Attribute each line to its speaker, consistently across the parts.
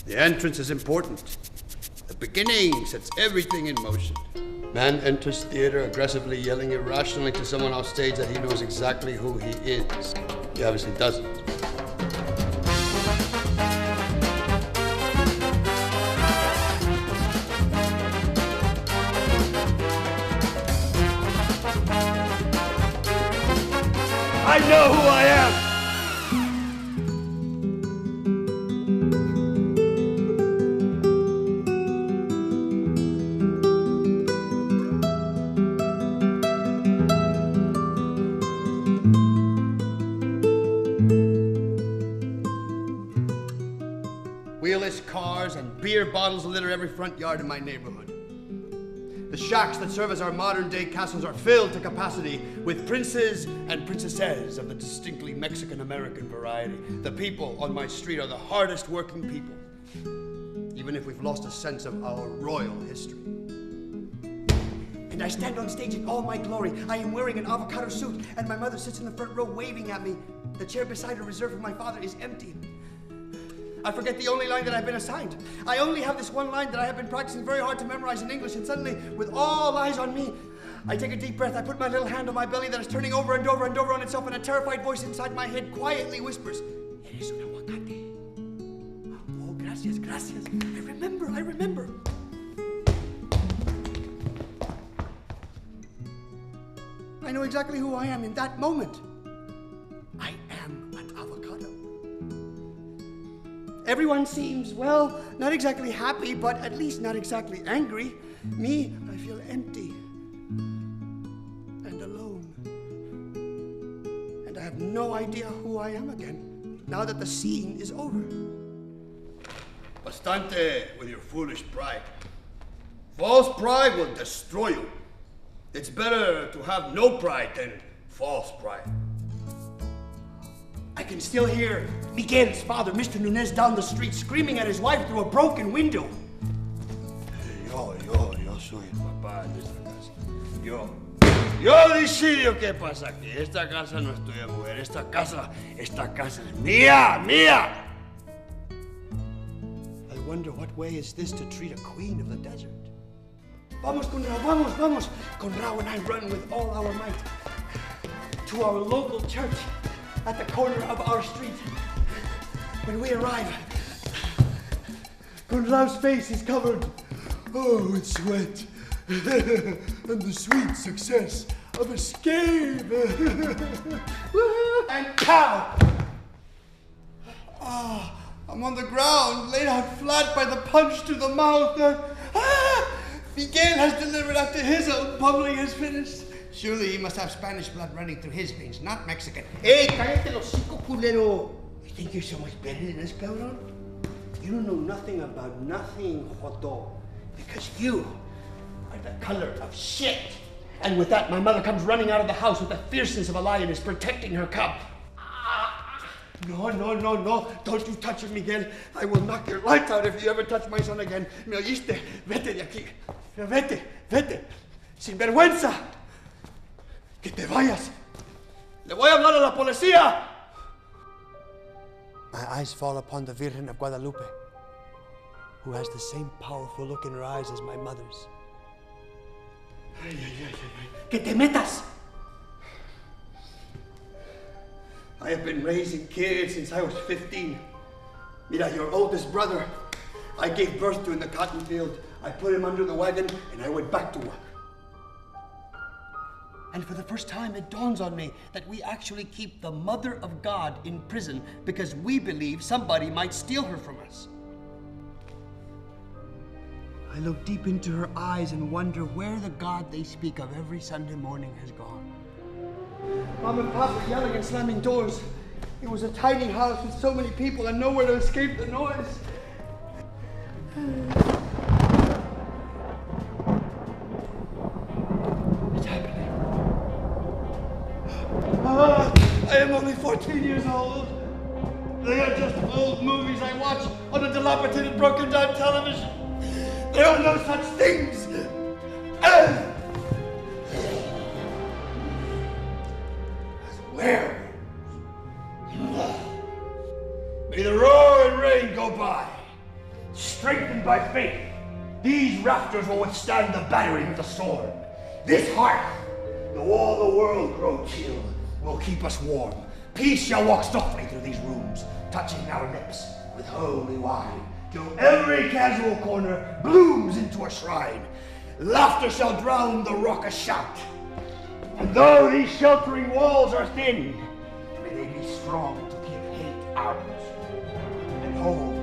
Speaker 1: The entrance is important. The beginning sets everything in motion. Man enters theater aggressively yelling irrationally to someone off stage that he knows exactly who he is. He obviously doesn't. I know who I am! Wheelless cars and beer bottles litter every front yard in my neighborhood. The shacks that serve as our modern-day castles are filled to capacity with princes and princesses of the distinctly Mexican-American variety. The people on my street are the hardest working people, even if we've lost a sense of our royal history. And I stand on stage in all my glory. I am wearing an avocado suit, and my mother sits in the front row waving at me. The chair beside her reserved for my father is empty. I forget the only line that I've been assigned. I only have this one line that I have been practicing very hard to memorize in English, and suddenly, with all eyes on me, I take a deep breath, I put my little hand on my belly that is turning over and over and over on itself, and a terrified voice inside my head quietly whispers, "Eres un aguacate." Oh, gracias, gracias. I remember. I know exactly who I am in that moment. I am an avocado. Everyone seems, well, not exactly happy, but at least not exactly angry. Me, I feel empty and alone. And I have no idea who I am again, now that the scene is over. Bastante with your foolish pride. False pride will destroy you. It's better to have no pride than false pride. I can still hear Miguel's father, Mr. Nunez, down the street screaming at his wife through a broken window. Yo soy el papá de esta casa. Yo decido qué pasa aquí. Esta casa no es tuya, mujer. Esta casa es mía. I wonder what way is this to treat a queen of the desert. Vamos, Conrao, vamos. Conrao and I run with all our might to our local church at the corner of our street. When we arrive, Conrao's face is covered, with sweat and the sweet success of escape. And pow! I'm on the ground, laid out flat by the punch to the mouth. Miguel has delivered after his own pummeling is finished. Surely he must have Spanish blood running through his veins, not Mexican. Hey, cállate los hocico, culero. You think you're so much better than this, cabrón? You don't know nothing about nothing, Joto. Because you are the color of shit. And with that, my mother comes running out of the house with the fierceness of a lioness protecting her cub. No. Don't you touch him, Miguel. I will knock your lights out if you ever touch my son again. ¿Me oíste? Vete de aquí. Vete. Sin vergüenza. Que te vayas. Le voy a hablar a la policía. My eyes fall upon the Virgen of Guadalupe, who has the same powerful look in her eyes as my mother's. Que te metas. I have been raising kids since I was 15. Mira, your oldest brother, I gave birth to in the cotton field. I put him under the wagon and I went back to work. And for the first time, it dawns on me that we actually keep the Mother of God in prison because we believe somebody might steal her from us. I look deep into her eyes and wonder where the God they speak of every Sunday morning has gone. Mom and Pop were yelling and slamming doors. It was a tiny house with so many people and nowhere to escape the noise. It's happening. I am only 14 years old. They are just old movies I watch on a dilapidated, broken-down television. There are no such things as werewolves. May the roaring rain go by. Strengthened by faith, these rafters will withstand the battering of the storm. This hearth, though all the world grow chill, will keep us warm. Peace shall walk softly through these rooms, touching our lips with holy wine, till every casual corner blooms into a shrine. Laughter shall drown the raucous shout. And though these sheltering walls are thin, may they be strong to keep hate out and hold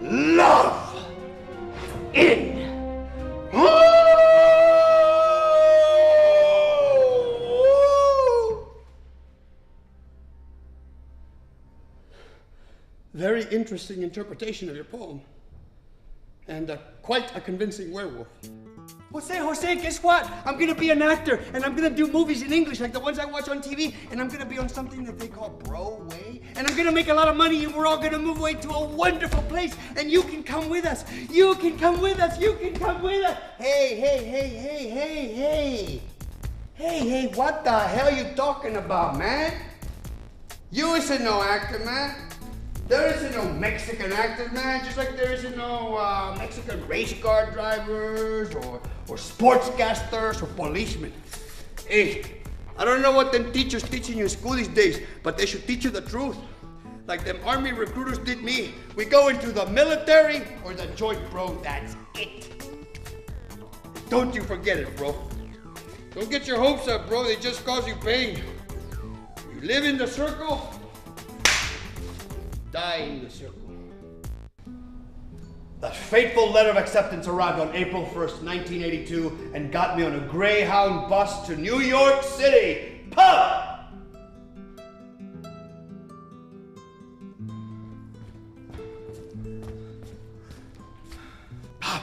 Speaker 1: love in. Very interesting interpretation of your poem, and quite a convincing werewolf. Jose, guess what? I'm gonna be an actor, and I'm gonna do movies in English like the ones I watch on TV, and I'm gonna be on something that they call Broadway, and I'm gonna make a lot of money, and we're all gonna move away to a wonderful place, and you can come with us. You can come with us. You can come with us. Hey, what the hell you talking about, man? You isn't no actor, man. There isn't no Mexican actors, man, just like there isn't no Mexican race car drivers or sportscasters or policemen. Hey, I don't know what them teachers teaching you in school these days, but they should teach you the truth. Like them army recruiters did me. We go into the military or the joint, bro, that's it. Don't you forget it, bro. Don't get your hopes up, bro, they just cause you pain. You live in the circle, die in the circle. The fateful letter of acceptance arrived on April 1st, 1982, and got me on a Greyhound bus to New York City. Pub! Pop!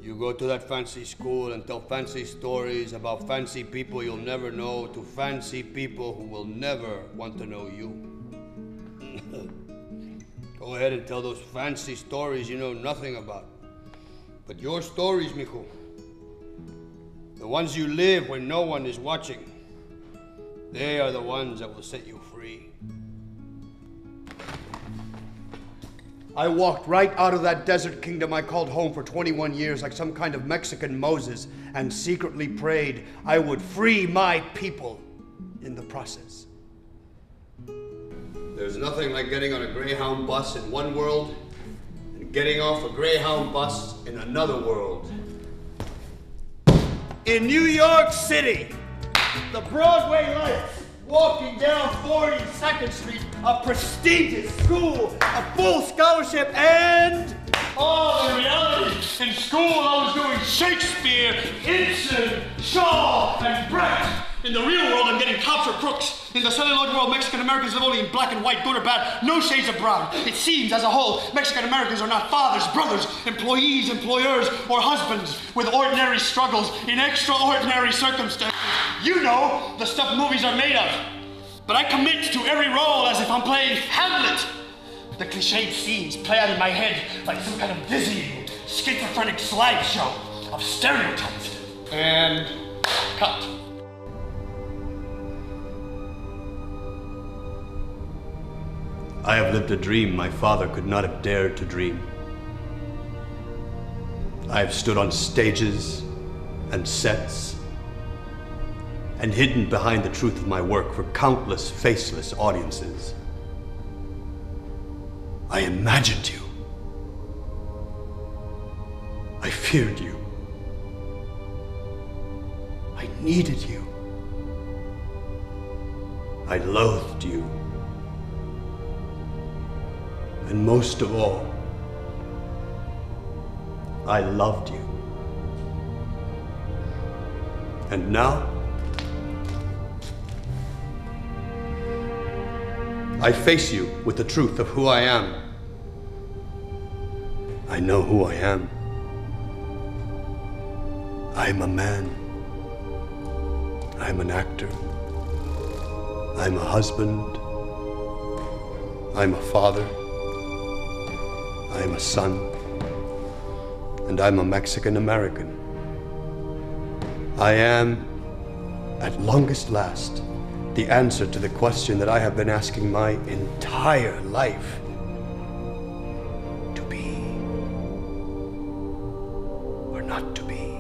Speaker 1: You go to that fancy school and tell fancy stories about fancy people you'll never know to fancy people who will never want to know you. Go ahead and tell those fancy stories you know nothing about. But your stories, mijo, the ones you live when no one is watching, they are the ones that will set you free. I walked right out of that desert kingdom I called home for 21 years like some kind of Mexican Moses and secretly prayed I would free my people in the process. There's nothing like getting on a Greyhound bus in one world and getting off a Greyhound bus in another world. In New York City, the Broadway lights, walking down 42nd Street, a prestigious school, a full scholarship, and
Speaker 2: oh, in reality, in school I was doing Shakespeare, Ibsen, Shaw, and Brecht. In the real world, I'm getting cops or crooks. In the celluloid world, Mexican Americans live only in black and white, good or bad, no shades of brown. It seems, as a whole, Mexican Americans are not fathers, brothers, employees, employers, or husbands with ordinary struggles in extraordinary circumstances. You know, the stuff movies are made of. But I commit to every role as if I'm playing Hamlet. The cliched scenes play out in my head like some kind of dizzying, schizophrenic slideshow of stereotypes. And cut.
Speaker 1: I have lived a dream my father could not have dared to dream. I have stood on stages and sets and hidden behind the truth of my work for countless faceless audiences. I imagined you. I feared you. I needed you. I loathed you. And most of all, I loved you. And now, I face you with the truth of who I am. I know who I am. I'm a man. I'm an actor. I'm a husband. I'm a father. I I'm a son, and I'm a Mexican American. I am, at longest last, the answer to the question that I have been asking my entire life. To be or not to be.